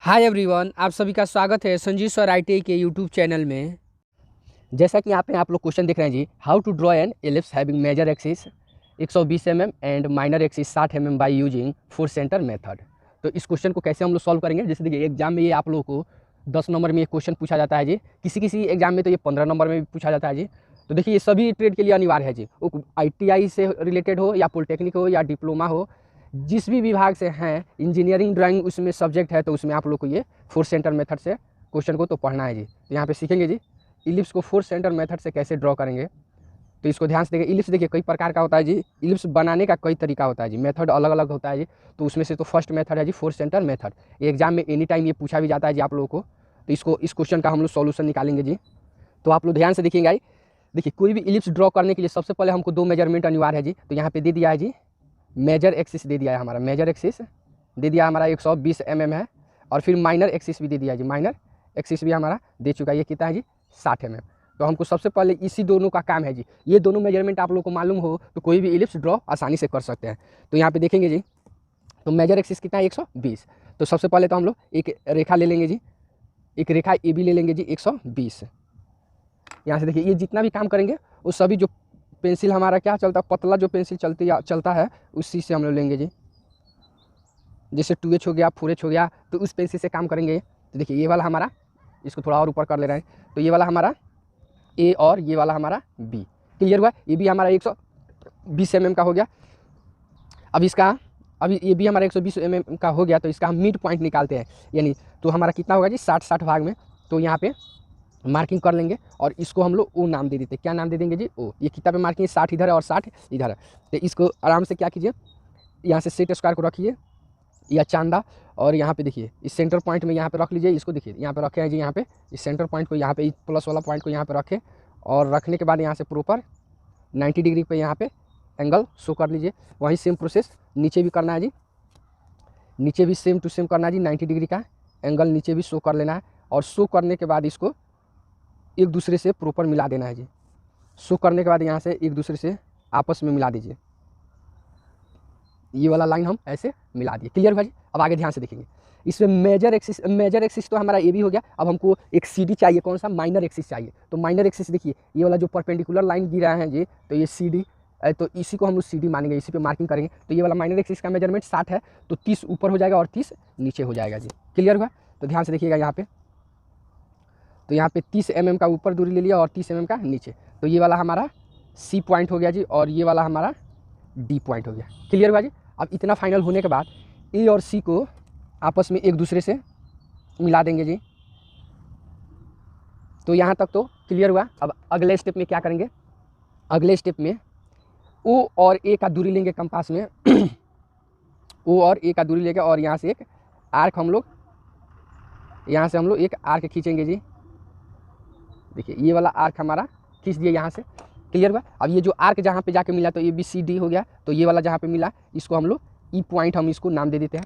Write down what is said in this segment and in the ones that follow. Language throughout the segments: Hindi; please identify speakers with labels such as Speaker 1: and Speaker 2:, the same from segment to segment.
Speaker 1: हाय एवरीवन, आप सभी का स्वागत है संजीव सर आईटीआई के यूट्यूब चैनल में। जैसा कि यहाँ पे आप लोग क्वेश्चन देख रहे हैं जी, how to draw an ellipse having major axis 120 mm and minor axis 60 mm by using four centre method. तो इस क्वेश्चन को कैसे हम लोग सॉल्व करेंगे। जैसे देखिए एग्जाम में ये आप लोगों को 10 नंबर में ये क्वेश्चन पूछा जाता है जी, किसी किसी एग्जाम में तो ये 15 नंबर में भी पूछा जाता है जी। तो देखिए ये सभी ट्रेड के लिए अनिवार्य है जी, वो ITI से रिलेटेड हो या पॉलिटेक्निक हो या डिप्लोमा हो, जिस भी विभाग से हैं, इंजीनियरिंग ड्राइंग उसमें सब्जेक्ट है तो उसमें आप लोग को ये फोर सेंटर मेथड से क्वेश्चन को तो पढ़ना है जी। तो यहाँ पे सीखेंगे जी इलिप्स को फोर सेंटर मेथड से कैसे ड्रॉ करेंगे। तो इसको ध्यान से देखिए, इलिप्स देखिए कई प्रकार का होता है जी, इलिप्स बनाने का कई तरीका होता है जी, मेथड अलग अलग होता है जी। तो उसमें से तो फर्स्ट मेथड है जी फोर सेंटर मेथड। एग्जाम में एनी टाइम ये पूछा भी जाता है जी आप लोगों को। तो इसको इस क्वेश्चन का हम लोग सॉल्यूशन निकालेंगे जी। तो आप लोग ध्यान से देखिएगा, देखिए कोई भी इलिप्स ड्रॉ करने के लिए सबसे पहले हमको दो मेजरमेंट अनिवार्य है जी। तो यहाँ पे दे दिया है जी, मेजर एक्सिस दे दिया है हमारा, मेजर एक्सिस दे दिया हमारा 120 mm है, और फिर माइनर एक्सिस भी दे दिया है जी, माइनर एक्सिस भी हमारा दे चुका है, ये कितना है जी 60 mm। तो हमको सबसे पहले इसी दोनों का काम है जी, ये दोनों मेजरमेंट आप लोग को मालूम हो तो कोई भी इलिप्स ड्रॉ आसानी से कर सकते हैं। तो यहाँ पे देखेंगे जी, तो मेजर एक्सिस कितना है 120। तो सबसे पहले तो हम लोग एक रेखा ले लेंगे जी, एक रेखा ए बी ले लेंगे जी 120। यहाँ से देखिए ये जितना भी काम करेंगे वो सभी जो पेंसिल हमारा क्या चलता है, पतला जो पेंसिल चलता है उसी से हम लोग लेंगे जी। जैसे 2H हो गया, 4H हो गया, तो उस पेंसिल से काम करेंगे। तो देखिए ये वाला हमारा, इसको थोड़ा और ऊपर कर ले रहे हैं, तो ये वाला हमारा ए और ये वाला हमारा बी। क्लियर हुआ, ये भी हमारा 120 mm का हो गया। अब इसका अभी ये भी हमारा 120 mm का हो गया, तो इसका हम मिड पॉइंट निकालते हैं, यानी तो हमारा कितना होगा जी 60 भाग में। तो यहाँ पे मार्किंग कर लेंगे और इसको हम लोग ओ नाम दे देते हैं। क्या नाम दे देंगे जी, ओ। ये कितना पे मार्किंग है, 60 इधर है और 60 इधर है। तो इसको आराम से क्या कीजिए, यहाँ से सेट स्क्वायर को रखिए या चांदा, और यहाँ पे देखिए इस सेंटर पॉइंट में यहाँ पे रख लीजिए। इसको देखिए यहाँ पे रखे हैं जी, यहाँ पे इस सेंटर पॉइंट को यहाँ पे प्लस वाला पॉइंट को यहाँ पे रखें, और रखने के बाद यहाँ से प्रॉपर 90 डिग्री पे यहाँ पे एंगल शो कर लीजिए। वही सेम प्रोसेस नीचे भी करना है जी, नीचे भी सेम टू सेम करना है जी, 90 डिग्री का एंगल नीचे भी शो कर लेना है। और शो करने के बाद इसको एक दूसरे से प्रॉपर मिला देना है जी। शो करने के बाद यहाँ से एक दूसरे से आपस में मिला दीजिए, ये वाला लाइन हम ऐसे मिला दिए। क्लियर भाई, अब आगे ध्यान से देखेंगे। इसमें मेजर एक्सिस तो हमारा ये भी हो गया। अब हमको एक CD चाहिए, कौन सा, माइनर एक्सिस चाहिए। तो माइनर एक्सिस देखिए ये वाला जो परपेंडिकुलर लाइन गिरा है जी, तो ये CD, तो इसी को हम लोग CD मानेंगे, इसी पे मार्किंग करेंगे। तो ये वाला माइनर एक्सिस का मेजरमेंट 60 है, तो 30 ऊपर हो जाएगा और 30 नीचे हो जाएगा जी। क्लियर हुआ, तो ध्यान से देखिएगा यहाँ पे। तो यहाँ पे 30 mm का ऊपर दूरी ले लिया और 30 mm का नीचे। तो ये वाला हमारा C पॉइंट हो गया जी, और ये वाला हमारा D पॉइंट हो गया। क्लियर हुआ जी। अब इतना फाइनल होने के बाद A और C को आपस में एक दूसरे से मिला देंगे जी। तो यहाँ तक तो क्लियर हुआ। अब अगले स्टेप में क्या करेंगे, अगले स्टेप में O और A का दूरी लेंगे कंपास में O और A का दूरी लेंगे, और यहाँ से एक आर्क हम लोग, यहाँ से हम लोग एक आर्क खींचेंगे जी। देखिए ये वाला आर्क हमारा खींच दिया यहाँ से। क्लियर हुआ। अब ये जो आर्क जहाँ पे जाके मिला तो ABCD हो गया, तो ये वाला जहाँ पे मिला इसको हम लोग E पॉइंट हम इसको नाम दे देते हैं।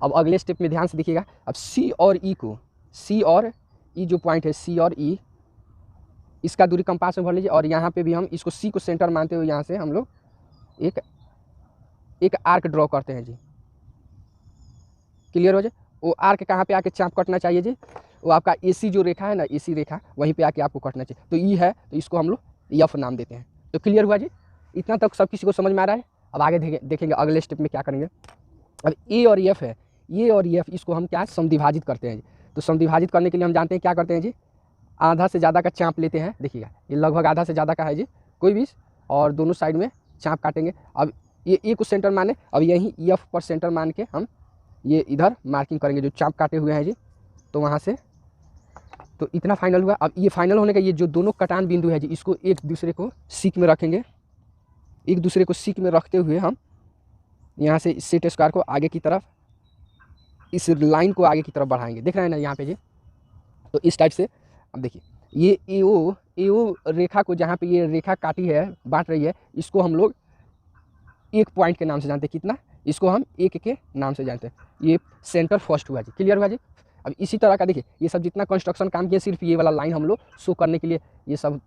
Speaker 1: अब अगले स्टेप में ध्यान से देखिएगा, अब C और E को, C और E जो पॉइंट है C और E, इसका दूरी कंपास में भर लीजिए, और यहाँ पे भी हम इसको C को सेंटर मानते हुए यहाँ से हम लोग एक आर्क ड्रॉ करते हैं जी। क्लियर हो जाए। वो आर्क कहाँ पे आके चाप कटना चाहिए जी, वो आपका AC जो रेखा है ना, AC रेखा वहीं पे आके आपको कटना चाहिए। तो E है तो इसको हम लोग F नाम देते हैं। तो क्लियर हुआ जी, इतना तक सब किसी को समझ में आ रहा है। अब आगे देखेंगे अगले स्टेप में क्या करेंगे। अब A और F है, ये और F, इसको हम क्या समद्विभाजित करते हैं जी। तो समद्विभाजित करने के लिए हम जानते हैं क्या करते हैं जी, आधा से ज़्यादा का चाँप लेते हैं। देखिएगा ये लगभग आधा से ज़्यादा का है जी कोई भी, और दोनों साइड में चाँप काटेंगे। अब ये A को सेंटर माने, अब यहीं F पर सेंटर मान के हम ये इधर मार्किंग करेंगे जो चाँप काटे हुए हैं जी। तो वहाँ से तो इतना फाइनल हुआ। अब ये फाइनल होने का ये जो दोनों कटान बिंदु है जी, इसको एक दूसरे को सीक में रखेंगे। एक दूसरे को सीक में रखते हुए हम यहाँ से सेट स्क्वायर को आगे की तरफ, इस लाइन को आगे की तरफ बढ़ाएंगे। देख रहे हैं ना यहाँ पे जी। तो इस टाइप से अब देखिए ये AO रेखा को, जहाँ पे ये रेखा काटी है बांट रही है, इसको हम लोग एक पॉइंट के नाम से जानते हैं। कितना, इसको हम एक के नाम से जानते हैं। ये सेंटर फर्स्ट हुआ जी। क्लियर हुआ जी। अब इसी तरह का देखिए ये सब जितना कंस्ट्रक्शन काम किया, सिर्फ ये वाला लाइन हम लोग शो करने के लिए ये सब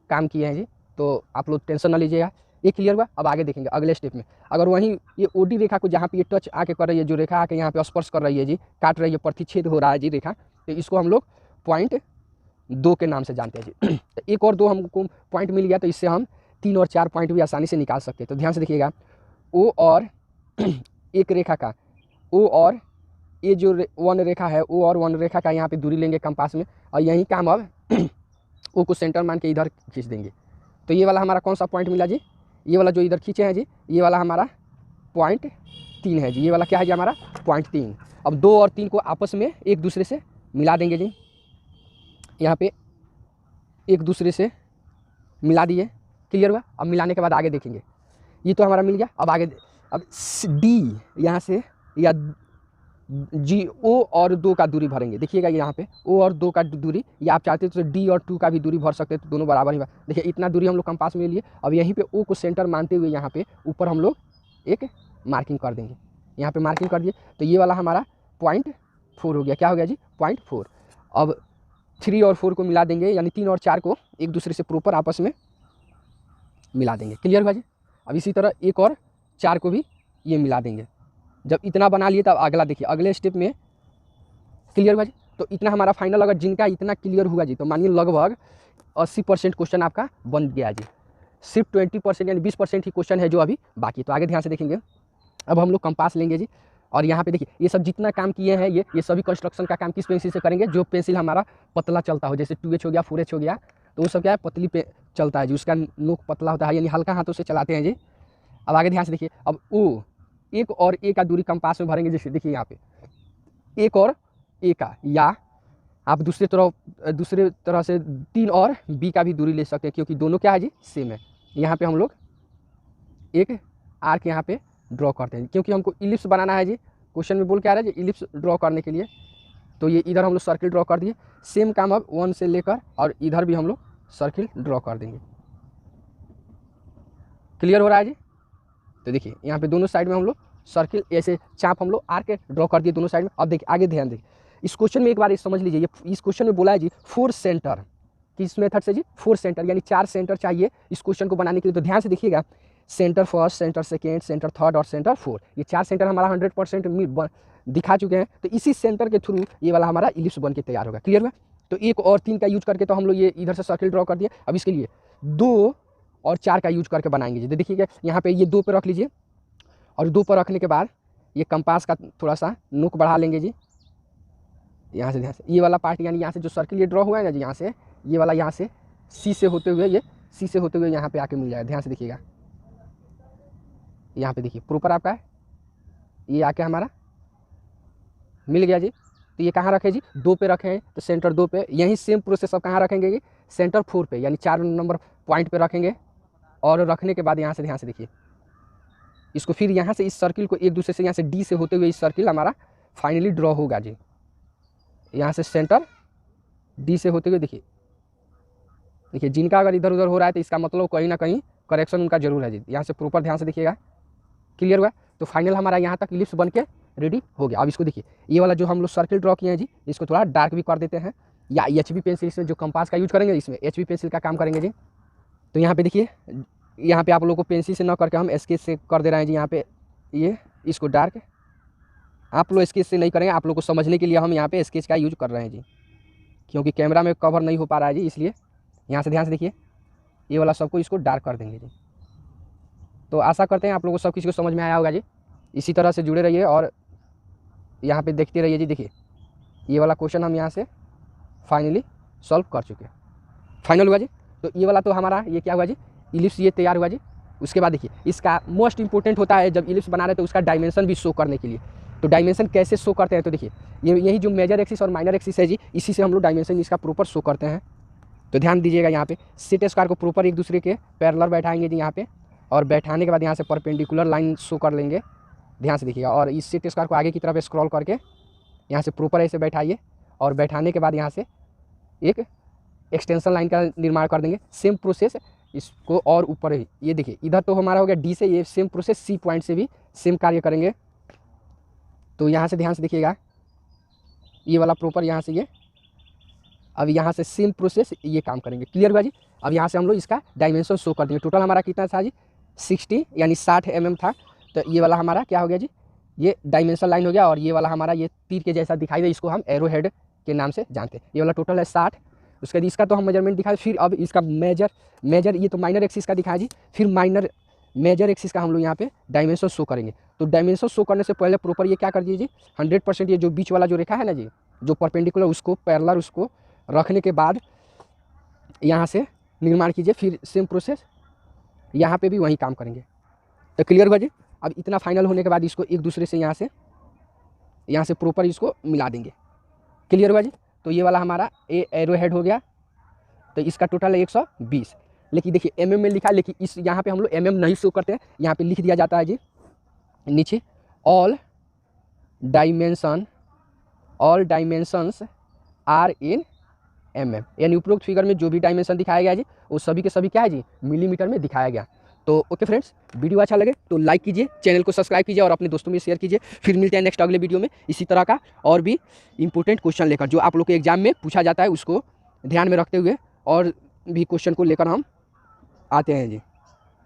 Speaker 1: काम किए हैं जी। तो आप लोग टेंशन ना लीजिएगा, ये क्लियर हुआ। अब आगे देखेंगे अगले स्टेप में, अगर वहीं ये ओडी रेखा को जहाँ पे ये टच आके कर रही है, जो रेखा आके यहाँ पे स्पर्श कर रही है जी, काट रही है, प्रतिच्छेद हो रहा है जी रेखा, तो इसको हम लोग पॉइंट 2 के नाम से जानते हैं जी। तो एक और 2 हमको पॉइंट मिल गया, तो इससे हम 3 और 4 पॉइंट भी आसानी से निकाल सकते हैं। तो ध्यान से देखिएगा, ओ और एक रेखा का, ओ और ये जो वन रेखा है, ओ और वन रेखा का यहाँ पे दूरी लेंगे कंपास में, और यही काम अब ओ को सेंटर मान के इधर खींच देंगे। तो ये वाला हमारा कौन सा पॉइंट मिला जी, ये वाला जो इधर खींचे हैं जी, ये वाला हमारा पॉइंट 3 है जी। ये वाला क्या है जी हमारा पॉइंट 3। अब 2 और 3 को आपस में एक दूसरे से मिला देंगे जी, यहाँ पे एक दूसरे से मिला दिए, क्लियर हुआ। अब मिलाने के बाद आगे देखेंगे, ये तो हमारा मिल गया। अब आगे अब डी यहाँ से या जी ओ और 2 का दूरी भरेंगे। देखिएगा यहाँ पे ओ और 2 का दूरी, या आप चाहते तो डी और 2 का भी दूरी भर सकते हैं, तो दोनों बराबर ही। देखिए इतना दूरी हम लोग कंपास में लिए। अब यहीं पे ओ को सेंटर मानते हुए यहाँ पे ऊपर हम लोग एक मार्किंग कर देंगे, यहाँ पे मार्किंग कर दिए। तो ये वाला हमारा पॉइंट 4 हो गया। क्या हो गया जी पॉइंट 4। अब 3 और 4 को मिला देंगे, यानी 3 और 4 को एक दूसरे से प्रॉपर आपस में मिला देंगे, क्लियर हुआ जी। अब इसी तरह 1 और 4 को भी ये मिला देंगे। जब इतना बना लिए तब अगला देखिए, अगले स्टेप में क्लियर हुआ जी। तो इतना हमारा फाइनल, अगर जिनका इतना क्लियर हुआ जी, तो मानिए लगभग 80% क्वेश्चन आपका बन गया जी। सिर्फ 20% यानी 20% ही क्वेश्चन है जो अभी बाकी। तो आगे ध्यान से देखेंगे। अब हम लोग कंपास लेंगे जी, और यहाँ पे देखिए ये सब जितना काम किए हैं, ये सभी कंस्ट्रक्शन का काम किस पेंसिल से करेंगे, जो पेंसिल हमारा पतला चलता हो, जैसे 2H हो गया, 4H हो गया, तो वो सब क्या है पतली पे चलता है जी, उसका नोक पतला होता है, यानी हल्का हाथों से चलाते हैं जी। अब आगे ध्यान से देखिए, अब ओ एक और ए का दूरी कंपास में भरेंगे। जैसे देखिए यहाँ पे एक और ए का, या आप दूसरे तरह से 3 और बी का भी दूरी ले सकते हैं, क्योंकि दोनों क्या है जी सेम है। यहाँ पे हम लोग एक आर्क यहाँ पे ड्रॉ करते हैं, क्योंकि हमको इलिप्स बनाना है जी। क्वेश्चन में बोल के आ रहा है जी इलिप्स ड्रॉ करने के लिए, तो ये इधर हम लोग सर्किल ड्रॉ कर दिए। सेम काम अब 1 से लेकर और इधर भी हम लोग सर्किल ड्रॉ कर देंगे, क्लियर हो रहा है जी। तो देखिए यहाँ पे दोनों साइड में हम लोग सर्किल ऐसे चाप हम लोग आर्क ड्रॉ कर दिए दोनों साइड में। अब देखिए आगे ध्यान देखिए, इस क्वेश्चन में एक बार समझ लीजिए, ये इस क्वेश्चन में बोला है जी 4 सेंटर, किस मेथड से जी 4 सेंटर, यानी 4 सेंटर चाहिए इस क्वेश्चन को बनाने के लिए। तो ध्यान से देखिएगा, centre first, centre second, centre third और सेंटर 4, ये 4 सेंटर हमारा 100% दिखा चुके हैं। तो इसी सेंटर के थ्रू ये वाला हमारा इलिप्स बन के तैयार होगा, क्लियर हुआ। तो 1 और 3 का यूज करके तो हम लोग ये इधर से सर्किल ड्रॉ कर दिए। अब इसके लिए 2 और 4 का यूज करके बनाएंगे जी। देखिएगा यहाँ पे ये 2 पे रख लीजिए, और 2 पर रखने के बाद ये कंपास का थोड़ा सा नोक बढ़ा लेंगे जी। यहाँ से ध्यान से ये वाला पार्ट, यानी यहाँ से जो सर्किल ये ड्रॉ हुआ है ना जी, यहाँ से ये वाला यहाँ से सी से होते हुए, ये सी से होते हुए यहाँ पे आके मिल जाएगा। ध्यान से देखिएगा, यहाँ पे देखिए प्रॉपर आपका है, ये आके हमारा मिल गया जी। तो ये कहाँ रखे जी 2 पे रखे हैं, तो सेंटर 2 पे। यही सेम प्रोसेस अब कहाँ रखेंगे जी सेंटर 4 पे, यानी 4 नंबर पॉइंट पे रखेंगे। और रखने के बाद यहाँ से ध्यान से देखिए, इसको फिर यहाँ से इस सर्किल को एक दूसरे से, यहाँ से डी से होते हुए इस सर्किल हमारा फाइनली ड्रॉ होगा जी। यहाँ से सेंटर डी से होते हुए देखिए जिनका अगर इधर उधर हो रहा है तो इसका मतलब कहीं ना कहीं करेक्शन उनका जरूर है जी। यहाँ से प्रॉपर ध्यान से देखिएगा, क्लियर हुआ। तो फाइनल हमारा यहाँ तक इलिप्स बन के रेडी हो गया। अब इसको देखिए, ये वाला जो हम लोग सर्किल ड्रॉ किए हैं जी, इसको थोड़ा डार्क भी कर देते हैं, या HB पेंसिल, इसमें जो कंपास का यूज करेंगे इसमें HB पेंसिल का काम करेंगे जी। तो यहाँ पे देखिए, यहाँ पे आप लोगों को पेंसिल से ना करके हम स्केच से कर दे रहे हैं जी। यहाँ पे ये इसको डार्क, आप लोग स्केच से नहीं करेंगे, आप लोग को समझने के लिए हम यहाँ पे स्केच का यूज कर रहे हैं जी, क्योंकि कैमरा में कवर नहीं हो पा रहा है जी, इसलिए। यहाँ से ध्यान से देखिए, ये वाला सबको इसको डार्क कर देंगे जी। तो आशा करते हैं आप लोगों को सब किसी को समझ में आया होगा जी। इसी तरह से जुड़े रहिए और यहाँ पे देखते रहिए जी। देखिए ये वाला क्वेश्चन हम यहाँ से फाइनली सॉल्व कर चुके हैं, फाइनल हुआ जी। तो ये वाला तो हमारा ये क्या हुआ जी इलिप्स ये तैयार हुआ जी। उसके बाद देखिए इसका मोस्ट इंपॉर्टेंट होता है जब इलिप्स बना रहे हैं तो उसका डायमेंशन भी शो करने के लिए। तो डायमेंशन कैसे शो करते हैं, तो देखिए यही जो मेजर एक्सिस और माइनर एक्सिस है जी, इसी से हम लोग डायमेंशन इसका प्रॉपर शो करते हैं। तो ध्यान दीजिएगा, यहाँ पे सेट स्क्वायर को प्रॉपर एक दूसरे के पैरेलल बैठाएंगे जी यहाँ पे, और बैठाने के बाद यहाँ से परपेंडिकुलर लाइन शो कर लेंगे। ध्यान से देखिएगा, और इस सेट स्क्वायर को आगे की तरफ स्क्रॉल करके यहाँ से प्रॉपर ऐसे बैठाइए, और बैठाने के बाद यहाँ से एक एक्सटेंशन लाइन का निर्माण कर देंगे। सेम प्रोसेस इसको और ऊपर ही, ये देखिए इधर तो हमारा हो गया डी से, ये सेम प्रोसेस सी पॉइंट से भी सेम कार्य करेंगे। तो यहाँ से ध्यान से देखिएगा, ये वाला प्रॉपर यहाँ से ये, अब यहाँ से सेम प्रोसेस ये काम करेंगे, क्लियर हुआ जी। अब यहाँ से हम लोग इसका डायमेंशन शो कर देंगे। टोटल हमारा कितना था जी 60 यानी 60 mm था। तो ये वाला हमारा क्या हो गया जी, ये डायमेंशन लाइन हो गया। और ये वाला हमारा ये तीर के जैसा दिखाई दे, इसको हम एरो हेड के नाम से जानते हैं। ये वाला टोटल है 60। उसके बाद इसका तो हम मेजरमेंट दिखाए। फिर अब इसका मेजर ये तो माइनर एक्सिस का दिखाया जी। फिर मेजर एक्सिस का हम लोग यहाँ पे डायमेंशन शो करेंगे। तो डायमेंशन शो करने से पहले प्रॉपर ये क्या कर दीजिए, 100% ये जो बीच वाला जो रेखा है ना जी, जो परपेंडिकुलर, उसको पैरेलल उसको रखने के बाद यहाँ से निर्माण कीजिए। फिर सेम प्रोसेस यहाँ पे भी वही काम करेंगे। तो क्लियर हुआ जी। अब इतना फाइनल होने के बाद इसको एक दूसरे से यहाँ से प्रॉपर इसको मिला देंगे। क्लियर हुआ जी। तो ये वाला हमारा एरो हेड हो गया। तो इसका टोटल है 120। लेकिन देखिए mm में लिखा है, लेकिन इस यहाँ पे हम लोग mm नहीं शो करते हैं। यहाँ पे लिख दिया जाता है जी नीचे, all dimensions are in mm, यानी उपरोक्त फिगर में जो भी डायमेंशन दिखाया गया जी वो सभी के सभी क्या है जी, मिलीमीटर में दिखाया गया। तो ओके फ्रेंड्स, वीडियो अच्छा लगे तो लाइक कीजिए, चैनल को सब्सक्राइब कीजिए और अपने दोस्तों में शेयर कीजिए। फिर मिलते हैं नेक्स्ट अगले वीडियो में इसी तरह का और भी इंपॉर्टेंट क्वेश्चन लेकर, जो आप लोग के एग्जाम में पूछा जाता है, उसको ध्यान में रखते हुए और भी क्वेश्चन को लेकर हम आते हैं जी।